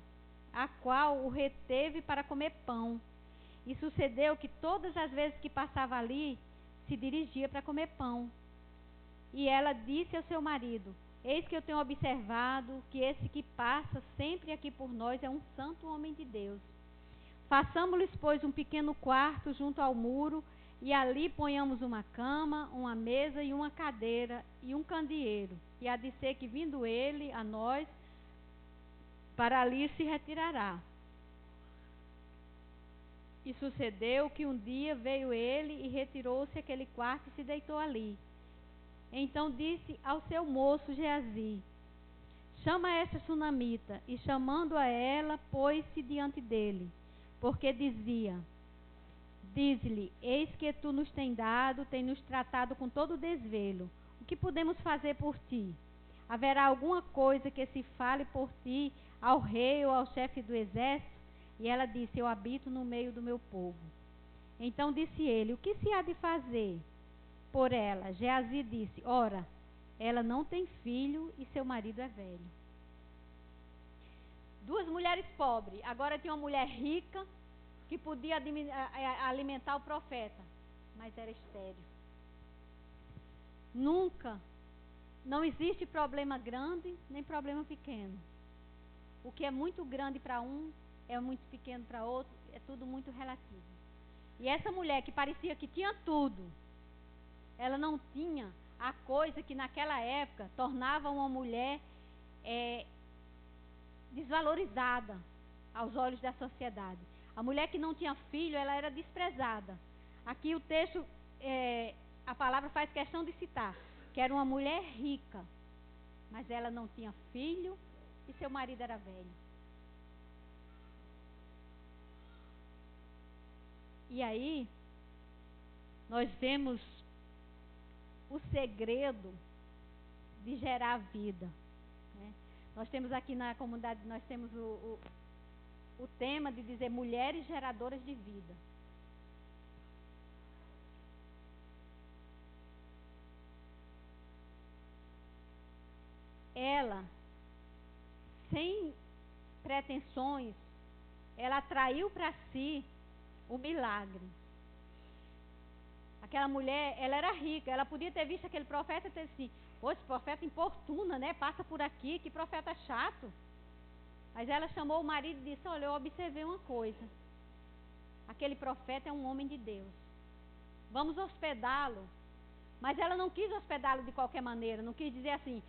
a qual o reteve para comer pão. E sucedeu que todas as vezes que passava ali, se dirigia para comer pão. E ela disse ao seu marido: eis que eu tenho observado que esse que passa sempre aqui por nós é um santo homem de Deus. Façamos-lhes, pois, um pequeno quarto junto ao muro, e ali ponhamos uma cama, uma mesa e uma cadeira e um candeeiro. E há de ser que, vindo ele a nós, para ali se retirará. E sucedeu que um dia veio ele e retirou-se àquele quarto e se deitou ali. Então disse ao seu moço Geazi: chama esta sunamita. E chamando-a ela, pôs-se diante dele, porque dizia: diz-lhe, eis que tu nos tem dado, tem nos tratado com todo desvelo. O que podemos fazer por ti? Haverá alguma coisa que se fale por ti ao rei ou ao chefe do exército? E ela disse: eu habito no meio do meu povo. Então disse ele: o que se há de fazer por ela? Geazi disse: ora, ela não tem filho e seu marido é velho. Duas mulheres pobres, agora tinha uma mulher rica que podia alimentar o profeta, mas era estéril. Nunca, não existe problema grande nem problema pequeno. O que é muito grande para um é muito pequeno para outro, é tudo muito relativo. E essa mulher que parecia que tinha tudo, ela não tinha a coisa que naquela época tornava uma mulher desvalorizada aos olhos da sociedade. A mulher que não tinha filho, ela era desprezada. Aqui o texto, a palavra faz questão de citar, que era uma mulher rica, mas ela não tinha filho e seu marido era velho. E aí, nós vemos o segredo de gerar vida. Né? Nós temos aqui na comunidade, nós temos o tema de dizer mulheres geradoras de vida. Ela, sem pretensões, ela atraiu para si o milagre. Aquela mulher, ela era rica, ela podia ter visto aquele profeta e ter assim: pô, esse profeta importuna, né? Passa por aqui, que profeta chato. Mas ela chamou o marido e disse: olha, eu observei uma coisa. Aquele profeta é um homem de Deus. Vamos hospedá-lo. Mas ela não quis hospedá-lo de qualquer maneira, não quis dizer assim: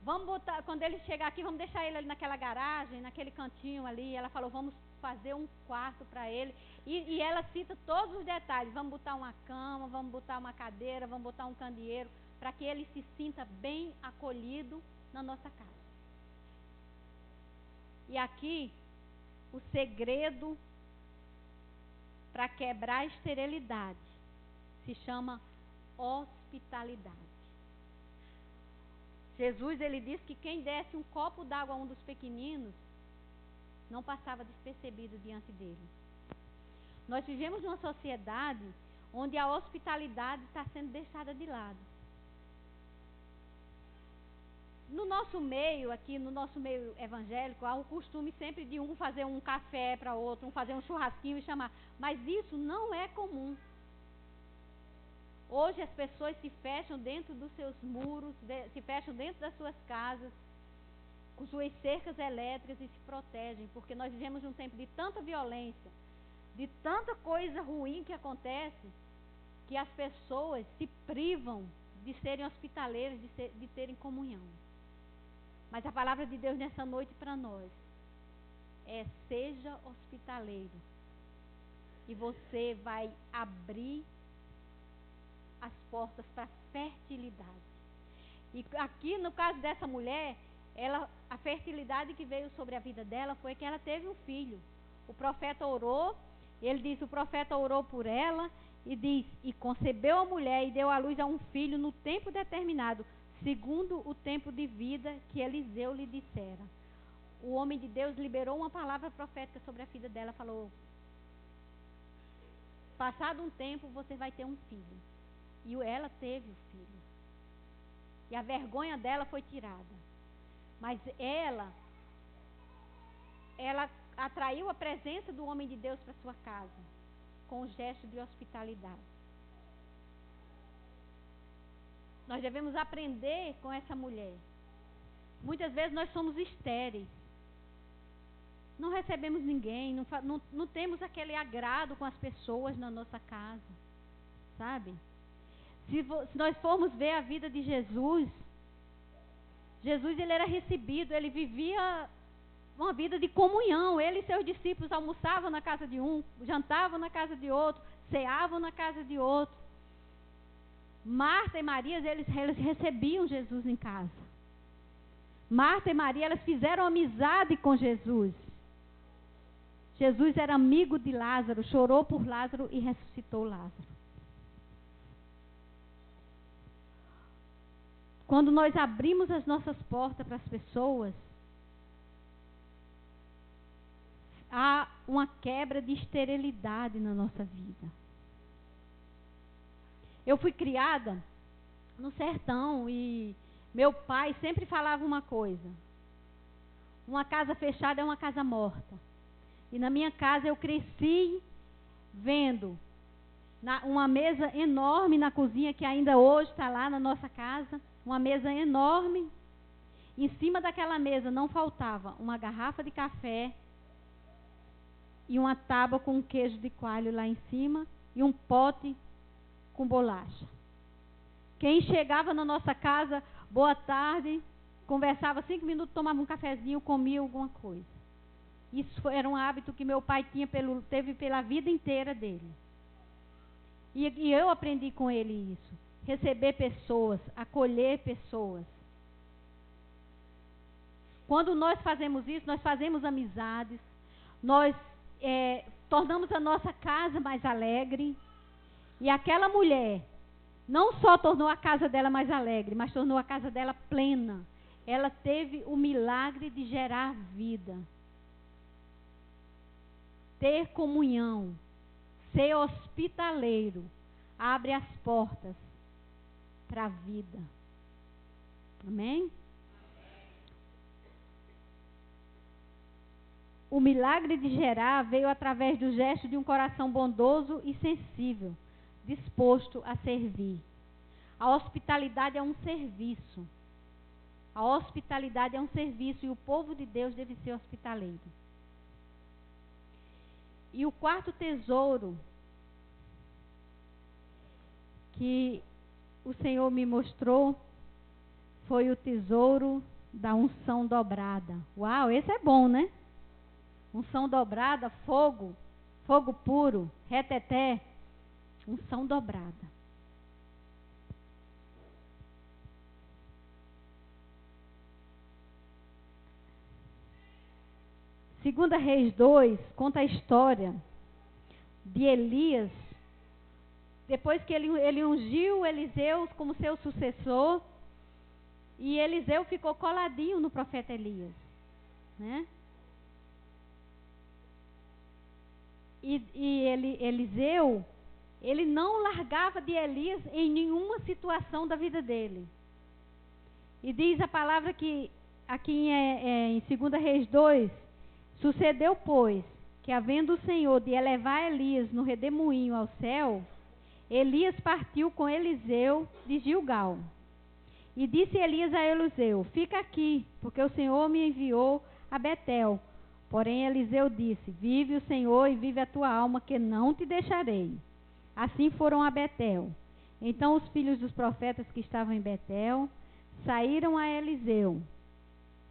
vamos botar, quando ele chegar aqui, vamos deixar ele ali naquela garagem, naquele cantinho ali. Ela falou: vamos fazer um quarto para ele. E ela cita todos os detalhes: vamos botar uma cama, vamos botar uma cadeira, vamos botar um candeeiro, para que ele se sinta bem acolhido na nossa casa. E aqui, o segredo para quebrar a esterilidade se chama hospitalidade. Jesus, ele disse que quem desse um copo d'água a um dos pequeninos não passava despercebido diante dele. Nós vivemos numa sociedade onde a hospitalidade está sendo deixada de lado. No nosso meio, aqui no nosso meio evangélico, há o costume sempre de um fazer um café para outro, um fazer um churrasquinho e chamar. Mas isso não é comum. Hoje as pessoas se fecham dentro dos seus muros, se fecham dentro das suas casas, com suas cercas elétricas e se protegem, porque nós vivemos num tempo de tanta violência, de tanta coisa ruim que acontece, que as pessoas se privam de serem hospitaleiras, de terem comunhão. Mas a palavra de Deus nessa noite para nós é: seja hospitaleiro, e você vai abrir as portas para fertilidade. E aqui no caso dessa mulher, a fertilidade que veio sobre a vida dela foi que ela teve um filho. O profeta orou Ele diz, o profeta orou por ela e diz, e concebeu a mulher e deu à luz a um filho no tempo determinado, segundo o tempo de vida que Eliseu lhe dissera. O homem de Deus liberou uma palavra profética sobre a filha dela, falou, passado um tempo você vai ter um filho. E ela teve o filho. E a vergonha dela foi tirada. Mas ela atraiu a presença do homem de Deus para sua casa, com o gesto de hospitalidade. Nós devemos aprender com essa mulher. Muitas vezes nós somos estéreis. Não recebemos ninguém, não temos aquele agrado com as pessoas na nossa casa, sabe? Se nós formos ver a vida de Jesus, ele era recebido, ele vivia uma vida de comunhão. Ele e seus discípulos almoçavam na casa de um, jantavam na casa de outro, ceavam na casa de outro. Marta e Maria, eles recebiam Jesus em casa. Marta e Maria, elas fizeram amizade com Jesus. Jesus era amigo de Lázaro, chorou por Lázaro e ressuscitou Lázaro. Quando nós abrimos as nossas portas para as pessoas, há uma quebra de esterilidade na nossa vida. Eu fui criada no sertão e meu pai sempre falava uma coisa: uma casa fechada é uma casa morta. E na minha casa eu cresci vendo uma mesa enorme na cozinha, que ainda hoje está lá na nossa casa, uma mesa enorme. Em cima daquela mesa não faltava uma garrafa de café e uma tábua com um queijo de coalho lá em cima e um pote com bolacha. Quem chegava na nossa casa, boa tarde, conversava 5 minutos, tomava um cafezinho, comia alguma coisa. Isso era um hábito que meu pai teve pela vida inteira dele. E eu aprendi com ele isso. Receber pessoas, acolher pessoas. Quando nós fazemos isso, nós fazemos amizades, nós tornamos a nossa casa mais alegre. E aquela mulher não só tornou a casa dela mais alegre, mas tornou a casa dela plena. Ela teve o milagre de gerar vida. Ter comunhão, ser hospitaleiro, abre as portas para a vida. Amém? O milagre de gerar veio através do gesto de um coração bondoso e sensível, disposto a servir. A hospitalidade é um serviço. A hospitalidade é um serviço e o povo de Deus deve ser hospitaleiro. E o quarto tesouro que o Senhor me mostrou foi o tesouro da unção dobrada. Uau, esse é bom, né? Unção dobrada, fogo puro, reteté, unção dobrada. Segunda Reis 2 conta a história de Elias, depois que ele ungiu Eliseu como seu sucessor, e Eliseu ficou coladinho no profeta Elias, né? Eliseu, ele não largava de Elias em nenhuma situação da vida dele. E diz a palavra que aqui em 2 Reis 2, sucedeu, pois, que havendo o Senhor de elevar Elias no redemoinho ao céu, Elias partiu com Eliseu de Gilgal. E disse Elias a Eliseu: fica aqui, porque o Senhor me enviou a Betel. Porém Eliseu disse: vive o Senhor e vive a tua alma, que não te deixarei. Assim foram a Betel. Então os filhos dos profetas que estavam em Betel saíram a Eliseu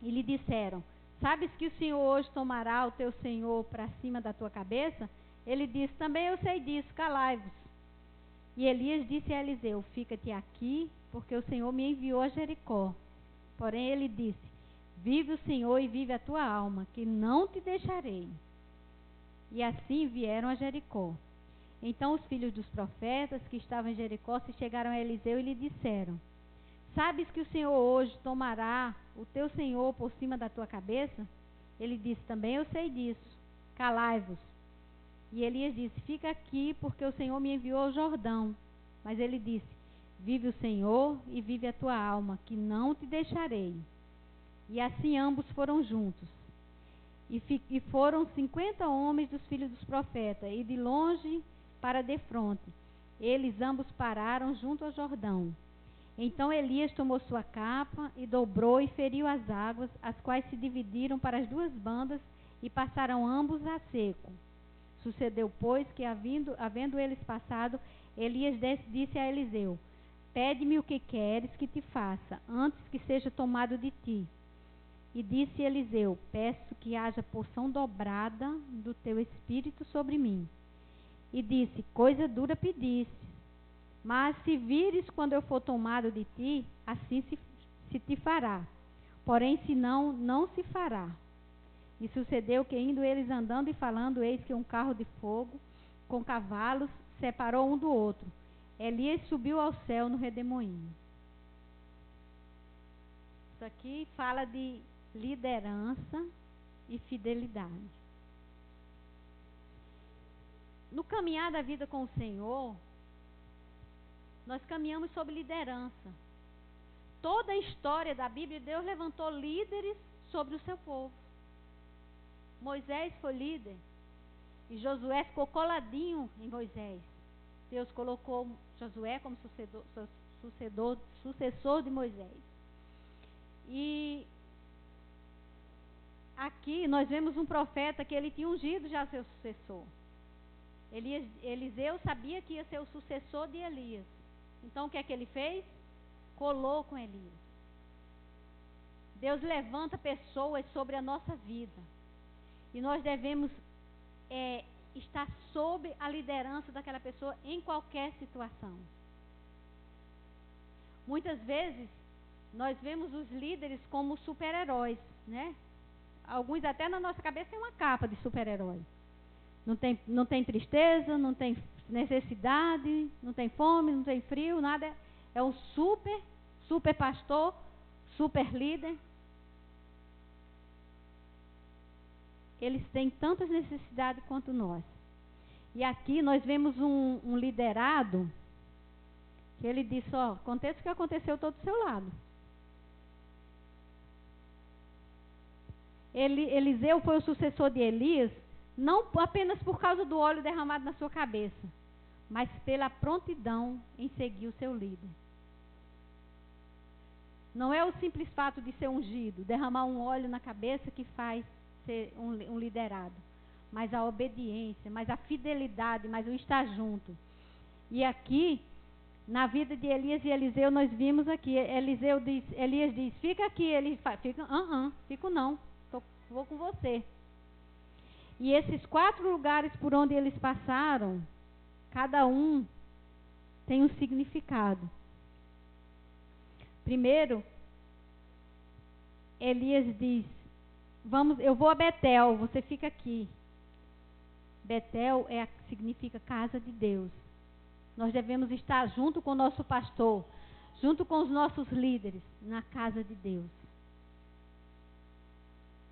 e lhe disseram: sabes que o Senhor hoje tomará o teu Senhor para cima da tua cabeça? Ele disse: também eu sei disso, calai-vos. E Elias disse a Eliseu: fica-te aqui, porque o Senhor me enviou a Jericó. Porém ele disse: vive o Senhor e vive a tua alma, que não te deixarei. E assim vieram a Jericó. Então os filhos dos profetas que estavam em Jericó se chegaram a Eliseu e lhe disseram: sabes que o Senhor hoje tomará o teu senhor por cima da tua cabeça? Ele disse: também eu sei disso. Calai-vos. E Elias disse: fica aqui, porque o Senhor me enviou ao Jordão. Mas ele disse: vive o Senhor e vive a tua alma, que não te deixarei. E assim ambos foram juntos. E foram 50 homens dos filhos dos profetas, e de longe para defronte. Eles ambos pararam junto ao Jordão. Então Elias tomou sua capa e dobrou e feriu as águas, as quais se dividiram para as duas bandas e passaram ambos a seco. Sucedeu, pois, que havendo eles passado, Elias disse a Eliseu: pede-me o que queres que te faça, antes que seja tomado de ti. E disse Eliseu: peço que haja porção dobrada do teu espírito sobre mim. E disse: coisa dura pediste, mas se vires quando eu for tomado de ti, assim se te fará. Porém, se não, não se fará. E sucedeu que, indo eles andando e falando, eis que um carro de fogo com cavalos separou um do outro. Elias subiu ao céu no redemoinho. Isso aqui fala de liderança e fidelidade. No caminhar da vida com o Senhor, nós caminhamos sob liderança. Toda a história da Bíblia, Deus levantou líderes sobre o seu povo. Moisés foi líder e Josué ficou coladinho em Moisés. Deus colocou Josué como sucessor de Moisés. E aqui nós vemos um profeta que ele tinha ungido já seu sucessor. Eliseu sabia que ia ser o sucessor de Elias. Então o que é que ele fez? Colou com Elias. Deus levanta pessoas sobre a nossa vida. E nós devemos estar sob a liderança daquela pessoa em qualquer situação. Muitas vezes nós vemos os líderes como super-heróis, né? Alguns até na nossa cabeça têm uma capa de super-herói. Não tem tristeza, não tem necessidade, não tem fome, não tem frio, nada. É um super pastor, super líder. Eles têm tantas necessidades quanto nós. E aqui nós vemos um liderado que ele disse: ó, aconteça o que aconteceu, eu estou do seu lado. Eliseu foi o sucessor de Elias, não apenas por causa do óleo derramado na sua cabeça, mas pela prontidão em seguir o seu líder. Não é o simples fato de ser ungido, derramar um óleo na cabeça que faz ser um liderado, mas a obediência, mas a fidelidade, mas o estar junto. E aqui, na vida de Elias e Eliseu, nós vimos aqui, Elias diz: fica aqui. Ele fica: fico não, vou com você. E esses 4 lugares por onde eles passaram, cada um tem um significado. Primeiro, Elias diz: eu vou a Betel, você fica aqui. Betel significa casa de Deus. Nós devemos estar junto com o nosso pastor, junto com os nossos líderes, na casa de Deus.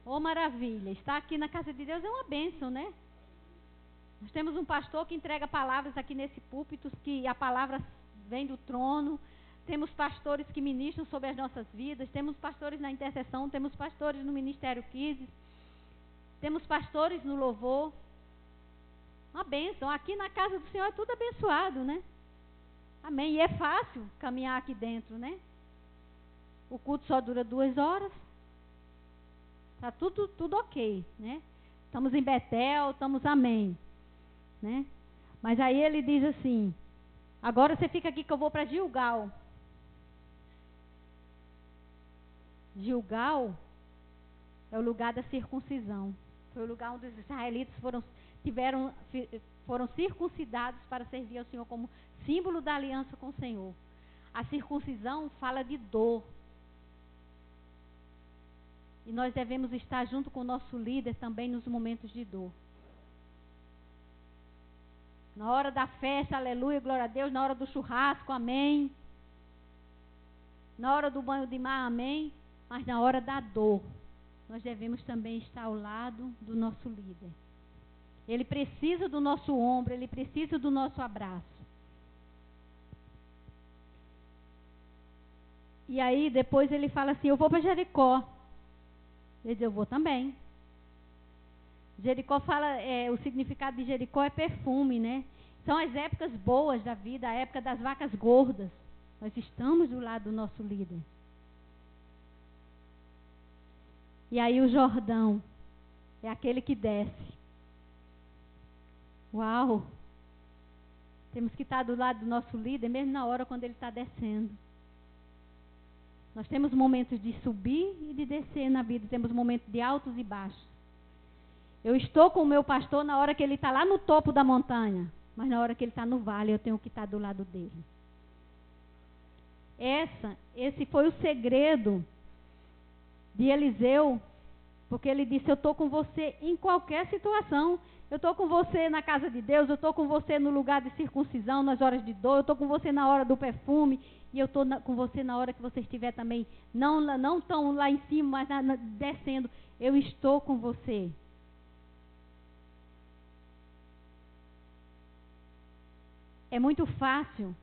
Oh, maravilha, estar aqui na casa de Deus é uma bênção, né? Nós temos um pastor que entrega palavras aqui nesse púlpito, que a palavra vem do trono. Temos pastores que ministram sobre as nossas vidas, temos pastores na intercessão, temos pastores no Ministério Kids, temos pastores no louvor. Uma bênção. Aqui na casa do Senhor é tudo abençoado, né? Amém. E é fácil caminhar aqui dentro, né? O culto só dura 2 horas. Está tudo ok, né? Estamos em Betel, estamos amém, né? Mas aí ele diz assim: agora você fica aqui que eu vou para Gilgal. Gilgal é o lugar da circuncisão. Foi o lugar onde os israelitas foram circuncidados para servir ao Senhor como símbolo da aliança com o Senhor. A circuncisão fala de dor. E nós devemos estar junto com o nosso líder também nos momentos de dor. Na hora da festa, aleluia, glória a Deus. Na hora do churrasco, amém. Na hora do banho de mar, amém. Mas na hora da dor, nós devemos também estar ao lado do nosso líder. Ele precisa do nosso ombro, ele precisa do nosso abraço. E aí depois ele fala assim, eu vou para Jericó. Ele diz, eu vou também. Jericó fala, o significado de Jericó é perfume, né? São as épocas boas da vida, a época das vacas gordas. Nós estamos do lado do nosso líder. E aí o Jordão é aquele que desce. Uau! Temos que estar do lado do nosso líder, mesmo na hora quando ele está descendo. Nós temos momentos de subir e de descer na vida. Temos momentos de altos e baixos. Eu estou com o meu pastor na hora que ele está lá no topo da montanha. Mas na hora que ele está no vale, eu tenho que estar do lado dele. Esse foi o segredo de Eliseu. Porque ele disse, eu estou com você em qualquer situação. Eu estou com você na casa de Deus, eu estou com você no lugar de circuncisão, nas horas de dor, eu estou com você na hora do perfume, e eu estou com você na hora que você estiver também, não tão lá em cima, mas descendo, eu estou com você. É muito fácil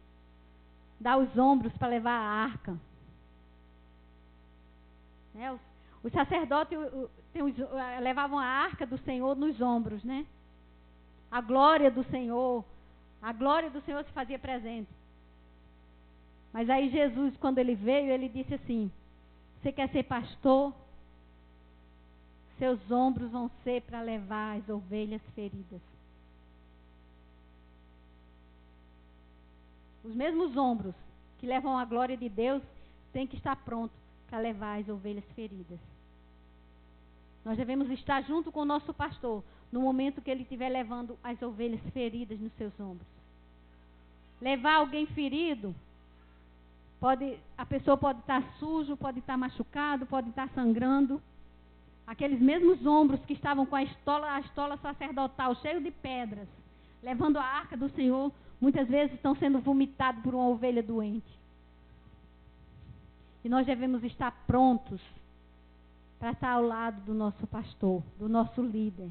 dar os ombros para levar a arca. Né? Os sacerdotes levavam a arca do Senhor nos ombros, né? A glória do Senhor se fazia presente. Mas aí Jesus, quando ele veio, ele disse assim, você quer ser pastor? Seus ombros vão ser para levar as ovelhas feridas. Os mesmos ombros que levam a glória de Deus têm que estar prontos para levar as ovelhas feridas. Nós devemos estar junto com o nosso pastor no momento que ele estiver levando as ovelhas feridas nos seus ombros. Levar alguém ferido, a pessoa pode estar sujo, pode estar machucado, pode estar sangrando. Aqueles mesmos ombros que estavam com a estola sacerdotal cheio de pedras, levando a arca do Senhor, muitas vezes estão sendo vomitados por uma ovelha doente. E nós devemos estar prontos para estar ao lado do nosso pastor, do nosso líder.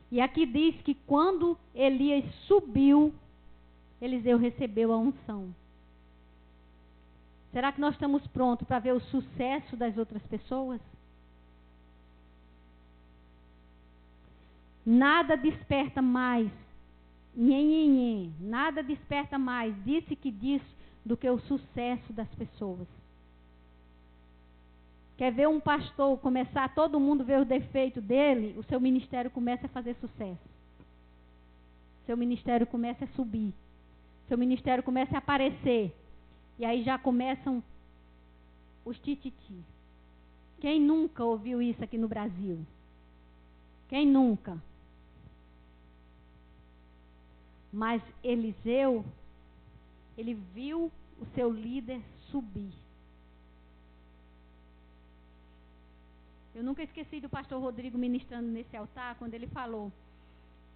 E aqui diz que quando Elias subiu, Eliseu recebeu a unção. Será que nós estamos prontos para ver o sucesso das outras pessoas? Nada desperta mais, nada desperta mais, disse que diz, do que o sucesso das pessoas. Quer ver um pastor começar, todo mundo ver o defeito dele, o seu ministério começa a fazer sucesso. Seu ministério começa a subir. Seu ministério começa a aparecer. E aí já começam os tititi. Quem nunca ouviu isso aqui no Brasil? Quem nunca? Mas Eliseu, ele viu o seu líder subir. Eu nunca esqueci do pastor Rodrigo ministrando nesse altar, quando ele falou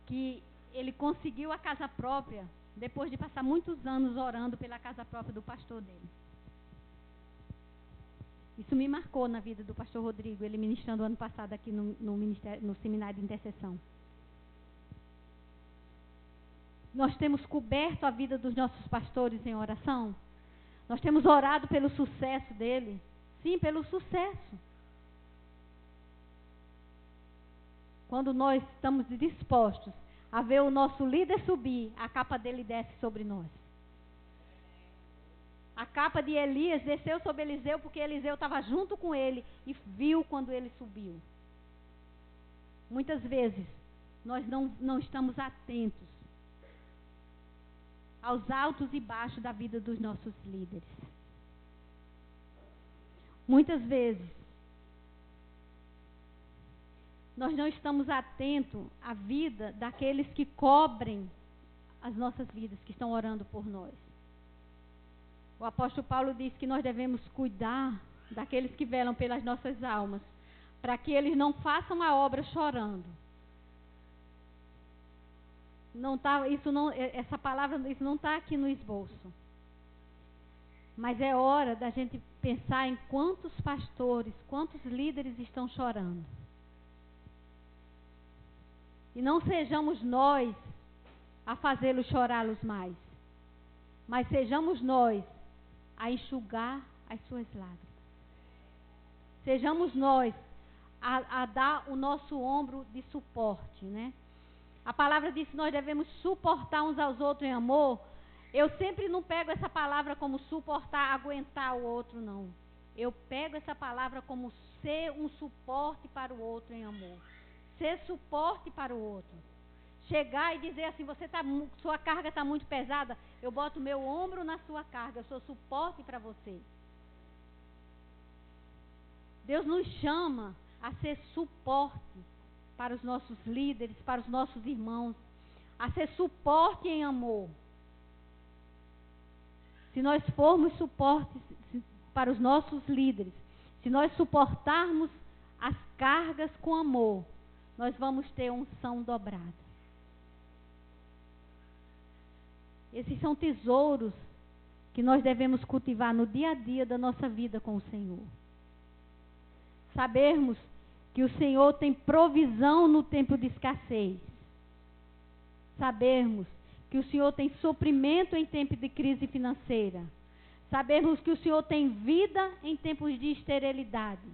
que ele conseguiu a casa própria depois de passar muitos anos orando pela casa própria do pastor dele. Isso me marcou na vida do pastor Rodrigo, ele ministrando ano passado aqui no seminário de intercessão. Nós temos coberto a vida dos nossos pastores em oração. Nós temos orado pelo sucesso dele. Sim, pelo sucesso. Quando nós estamos dispostos a ver o nosso líder subir, a capa dele desce sobre nós. A capa de Elias desceu sobre Eliseu porque Eliseu estava junto com ele e viu quando ele subiu. Muitas vezes nós não estamos atentos aos altos e baixos da vida dos nossos líderes. Muitas vezes nós não estamos atentos à vida daqueles que cobrem as nossas vidas, que estão orando por nós. O apóstolo Paulo diz que nós devemos cuidar daqueles que velam pelas nossas almas, para que eles não façam a obra chorando. Não tá, essa palavra, isso não está aqui no esboço. Mas é hora da gente pensar em quantos pastores, quantos líderes estão chorando. E não sejamos nós a fazê-los chorá-los mais, mas sejamos nós a enxugar as suas lágrimas. Sejamos nós a dar o nosso ombro de suporte, né? A palavra diz que nós devemos suportar uns aos outros em amor. Eu sempre não pego essa palavra como suportar, aguentar o outro, não. Eu pego essa palavra como ser um suporte para o outro em amor. Ser suporte para o outro. Chegar e dizer assim, sua carga está muito pesada, eu boto meu ombro na sua carga, eu sou suporte para você. Deus nos chama a ser suporte para os nossos líderes, para os nossos irmãos, a ser suporte em amor. Se nós formos suporte para os nossos líderes, se nós suportarmos as cargas com amor, nós vamos ter unção dobrada. Esses são tesouros que nós devemos cultivar no dia a dia da nossa vida com o Senhor. Sabermos que o Senhor tem provisão no tempo de escassez. Sabermos que o Senhor tem suprimento em tempo de crise financeira. Sabermos que o Senhor tem vida em tempos de esterilidade.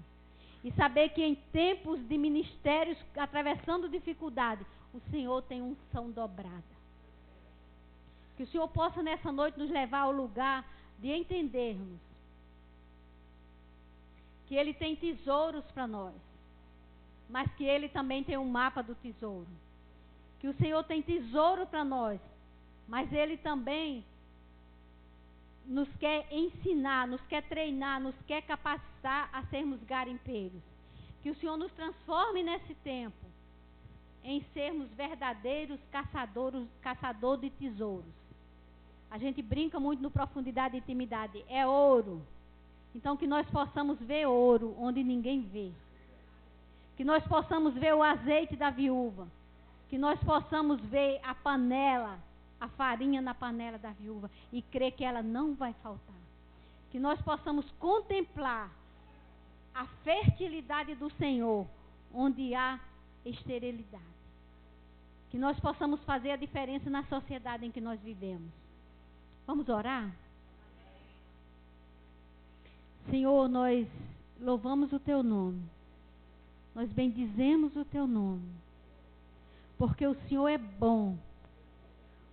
E saber que em tempos de ministérios atravessando dificuldade, o Senhor tem unção dobrada. Que o Senhor possa nessa noite nos levar ao lugar de entendermos que Ele tem tesouros para nós, mas que Ele também tem um mapa do tesouro. Que o Senhor tem tesouro para nós, mas Ele também nos quer ensinar, nos quer treinar, nos quer capacitar a sermos garimpeiros. Que o Senhor nos transforme nesse tempo em sermos verdadeiros caçadores de tesouros. A gente brinca muito no profundidade e intimidade, é ouro. Então que nós possamos ver ouro onde ninguém vê. Que nós possamos ver o azeite da viúva. Que nós possamos ver a panela, a farinha na panela da viúva e crer que ela não vai faltar. Que nós possamos contemplar a fertilidade do Senhor onde há esterilidade. Que nós possamos fazer a diferença na sociedade em que nós vivemos. Vamos orar? Senhor, nós louvamos o Teu nome. Nós bendizemos o Teu nome. Porque o Senhor é bom.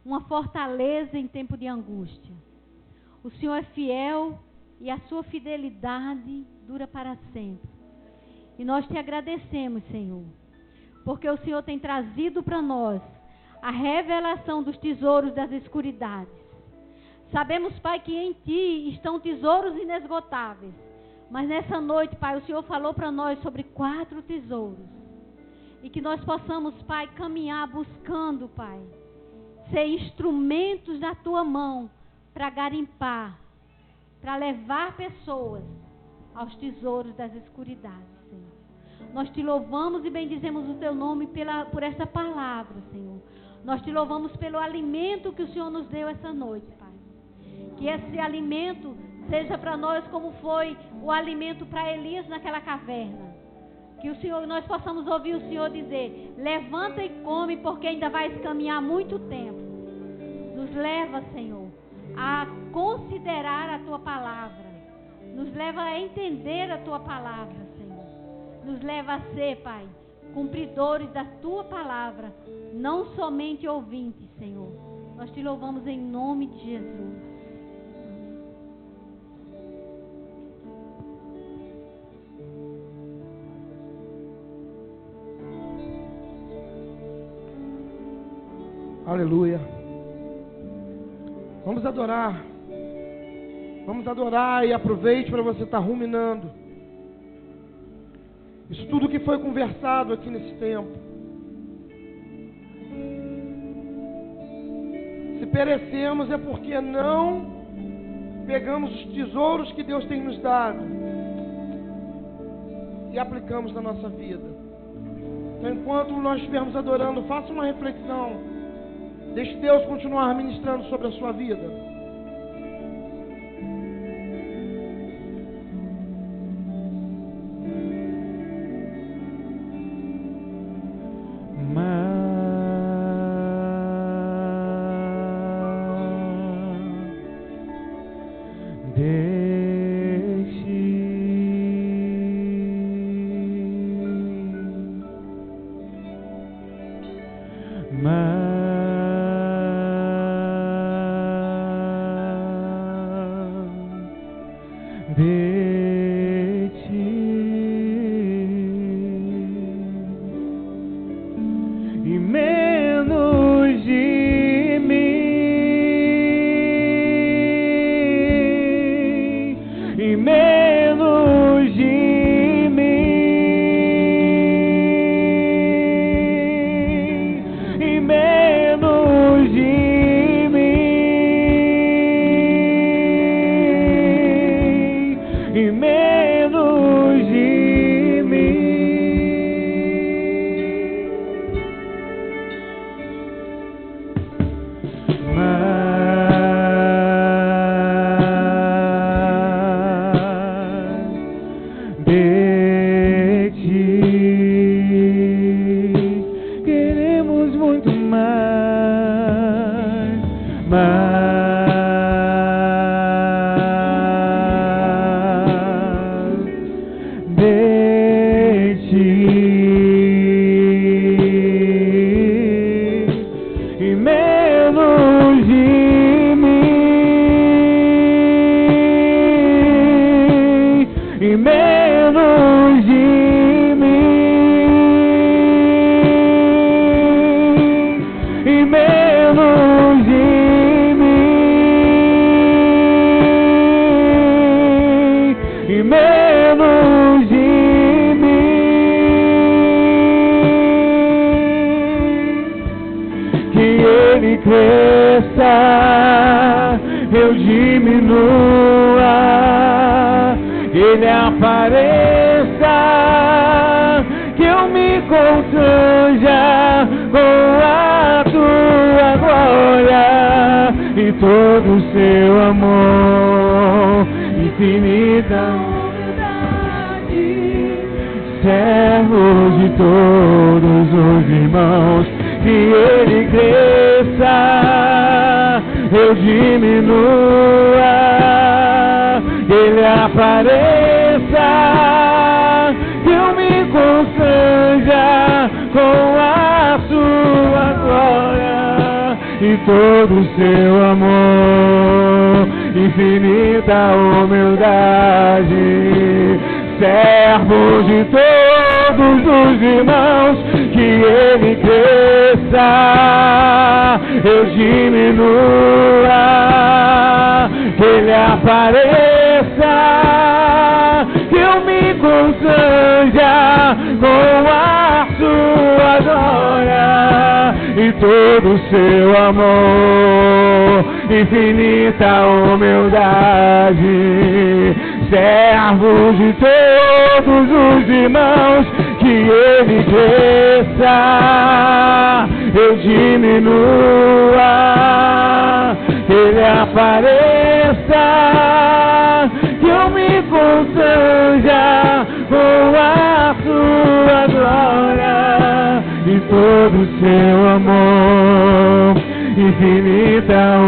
Uma fortaleza em tempo de angústia. O Senhor é fiel e a sua fidelidade dura para sempre. E nós te agradecemos, Senhor, porque o Senhor tem trazido para nós a revelação dos tesouros das escuridades. Sabemos, Pai, que em Ti estão tesouros inesgotáveis. Mas nessa noite, Pai, o Senhor falou para nós sobre 4 tesouros. E que nós possamos, Pai, caminhar buscando, Pai, ser instrumentos da Tua mão para garimpar, para levar pessoas aos tesouros das escuridades, Senhor. Nós Te louvamos e bendizemos o Teu nome por essa palavra, Senhor. Nós Te louvamos pelo alimento que o Senhor nos deu essa noite, Pai. Que esse alimento seja para nós como foi o alimento para Elias naquela caverna. Que o Senhor, nós possamos ouvir o Senhor dizer: levanta e come, porque ainda vais caminhar muito tempo. Nos leva, Senhor, a considerar a Tua palavra. Nos leva a entender a Tua palavra, Senhor. Nos leva a ser, Pai, cumpridores da Tua palavra, não somente ouvintes, Senhor. Nós Te louvamos em nome de Jesus. Aleluia. Vamos adorar. Vamos adorar e aproveite para você estar ruminando isso tudo que foi conversado aqui nesse tempo. Se perecemos é porque não pegamos os tesouros que Deus tem nos dado e aplicamos na nossa vida. Então, enquanto nós estivermos adorando, faça uma reflexão. Deixe Deus continuar ministrando sobre a sua vida. Infinita